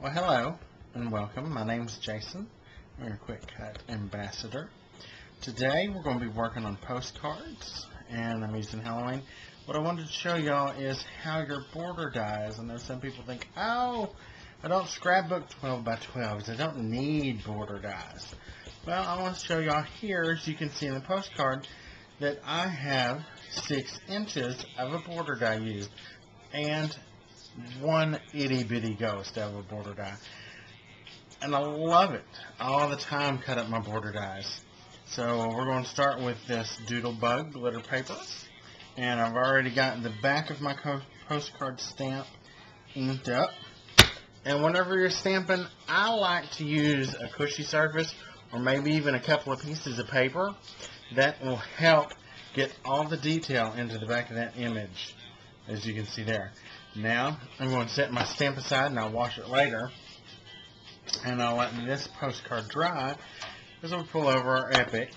Well, hello and welcome. My name's Jason. I'm your QuicKutz ambassador. Today we're going to be working on postcards, and I'm using Halloween. What I wanted to show y'all is how your border dies. I know some people think, oh, I don't scrapbook 12 by 12s. I don't need border dies. Well, I want to show y'all here, as you can see in the postcard, that I have 6 inches of a border die used, and one itty-bitty ghost out of a border die. And I love it. All the time cut up my border dies. So we're going to start with this doodle bug glitter paper. And I've already got the back of my postcard stamp inked up. And whenever you're stamping, I like to use a cushy surface or maybe even a couple of pieces of paper. That will help get all the detail into the back of that image, as you can see there. Now, I'm going to set my stamp aside and I'll wash it later. And I'll let this postcard dry as we pull over our Epic.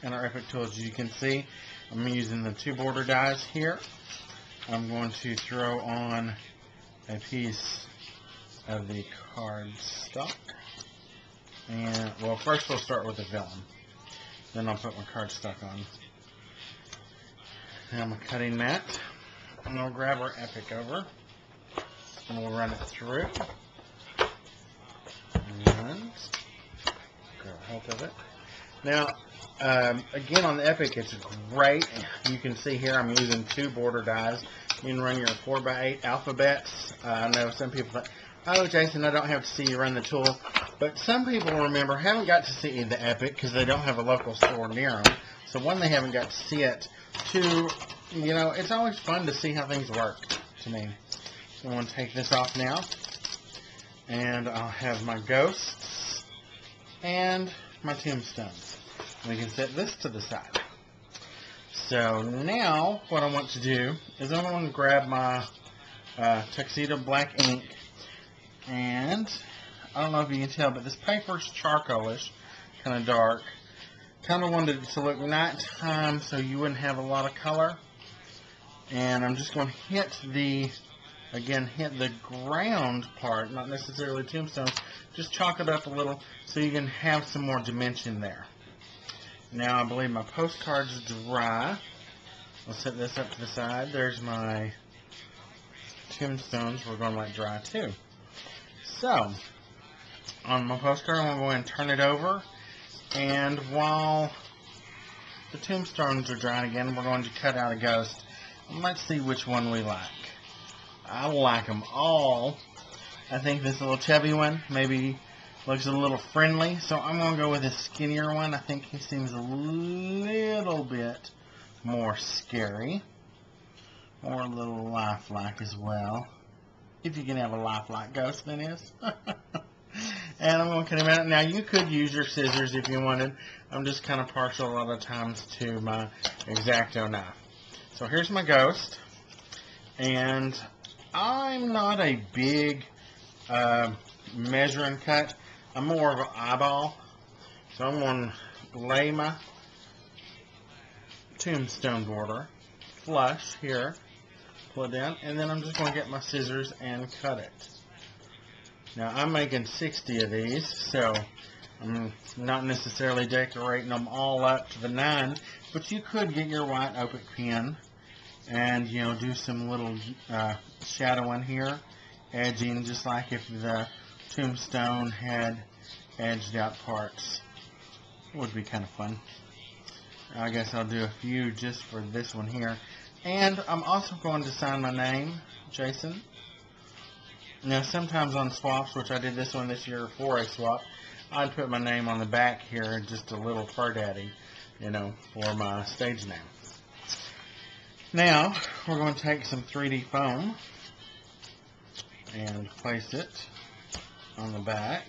And our Epic tools, as you can see, I'm using the 2 border dies here. I'm going to throw on a piece of the cardstock. And, well, first we'll start with the vellum. Then I'll put my cardstock on. Now I'm cutting mat. And we'll grab our Epic over. And we'll run it through. And grab a hold of it. Now, again on the Epic, it's great. You can see here I'm using 2 border dies. You can run your 4x8 alphabets. I know some people think, oh, Jason, I don't have to see you run the tool. But some people, remember, haven't got to see the Epic because they don't have a local store near them. So one, they haven't got to see it. 2, you know, it's always fun to see how things work to me. So I'm going to take this off now. And I'll have my ghosts and my tombstones. We can set this to the side. So now what I want to do is I'm going to grab my tuxedo black ink. And I don't know if you can tell, but this paper's charcoalish, kind of dark. Kind of wanted it to look nighttime so you wouldn't have a lot of color. And I'm just going to hit the ground part, not necessarily tombstones, just chalk it up a little so you can have some more dimension there. Now I believe my postcard's dry. I'll set this up to the side. There's my tombstones we're going to let dry too. So, on my postcard I'm going to go ahead and turn it over, and while the tombstones are drying again, we're going to cut out a ghost. Let's see which one we like. I like them all. I think this little chubby one maybe looks a little friendly, so I'm going to go with a skinnier one. I think he seems a little bit more scary, or a little lifelike as well. If you can have a lifelike ghost, that is. And I'm going to cut him out. Now, you could use your scissors if you wanted. I'm just kind of partial a lot of times to my X-Acto knife. So here's my ghost. And I'm not a big measuring cut. I'm more of an eyeball. So I'm going to lay my tombstone border flush here, pull it down, and then I'm just going to get my scissors and cut it. Now I'm making 60 of these, so I'm not necessarily decorating them all up to the 9, but you could get your white Optic pen and, you know, do some little shadowing here, edging, just like if the tombstone had edged out parts. It would be kind of fun. I guess I'll do a few just for this one here. And I'm also going to sign my name, Jason. Now sometimes on swaps, which I did this one this year for a swap, I'd put my name on the back here, just a little fur daddy, you know, for my stage name. Now, we're going to take some 3D foam and place it on the back,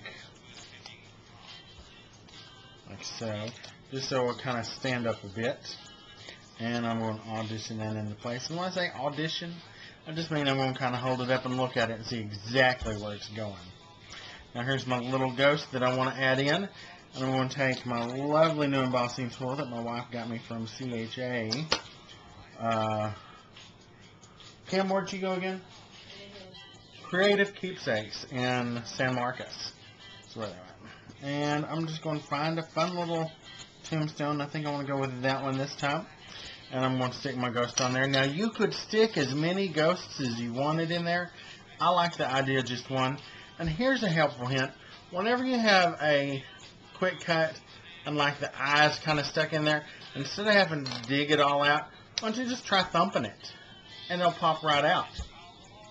like so, just so it will kind of stand up a bit. And I'm going to audition that into place. And when I say audition, I just mean I'm going to kind of hold it up and look at it and see exactly where it's going. Now here's my little ghost that I want to add in. And I'm going to take my lovely new embossing tool that my wife got me from CHA. Cam, where'd you go again? Creative Keepsakes in San Marcos. That's where they're at. And I'm just going to find a fun little tombstone. I think I want to go with that one this time. And I'm going to stick my ghost on there. Now, you could stick as many ghosts as you wanted in there. I like the idea of just one. And here's a helpful hint. Whenever you have a quick cut and like the eyes kind of stuck in there, instead of having to dig it all out, why don't you just try thumping it? And they'll pop right out.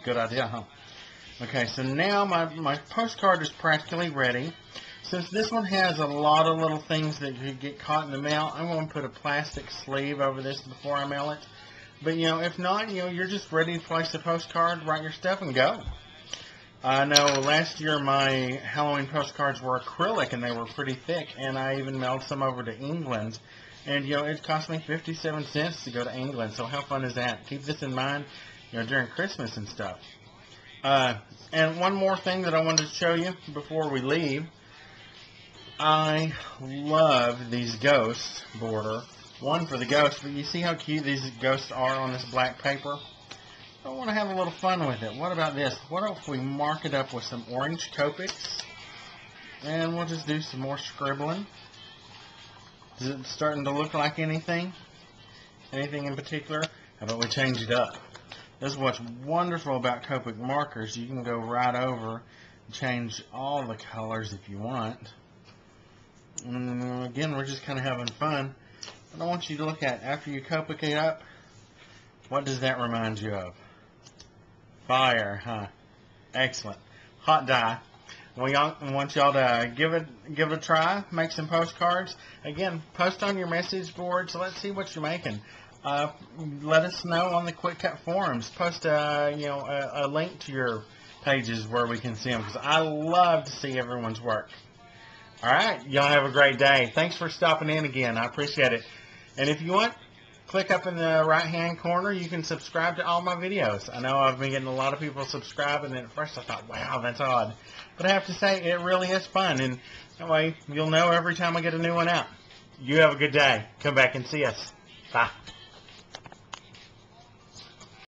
Good idea, huh? Okay, so now my postcard is practically ready. Since this one has a lot of little things that could get caught in the mail, I'm going to put a plastic sleeve over this before I mail it. But, if not, you're just ready to place the postcard, write your stuff, and go. I know last year my Halloween postcards were acrylic, and they were pretty thick, and I even mailed some over to England. And, it cost me 57 cents to go to England, so how fun is that? Keep this in mind, during Christmas and stuff. And one more thing that I wanted to show you before we leave. I love these ghosts border. One for the ghosts, but you see how cute these ghosts are on this black paper? I want to have a little fun with it. What about this? What if we mark it up with some orange Copics? And we'll just do some more scribbling. Is it starting to look like anything? Anything in particular? How about we change it up? This is what's wonderful about Copic markers. You can go right over and change all the colors if you want. And again, we're just kind of having fun. But I want you to look at, after you Copic it up, what does that remind you of? Fire, huh? Excellent. Hot dye. We want y'all to give it a try. Make some postcards. Again, post on your message boards. Let's see what you're making. Let us know on the QuicKut forums. Post a link to your pages where we can see them, because I love to see everyone's work. All right, y'all have a great day. Thanks for stopping in again. I appreciate it. And if you want, click up in the right-hand corner. You can subscribe to all my videos. I know I've been getting a lot of people subscribing, and at first I thought, wow, that's odd. But I have to say, it really is fun, and that way you'll know every time I get a new one out. You have a good day. Come back and see us. Bye.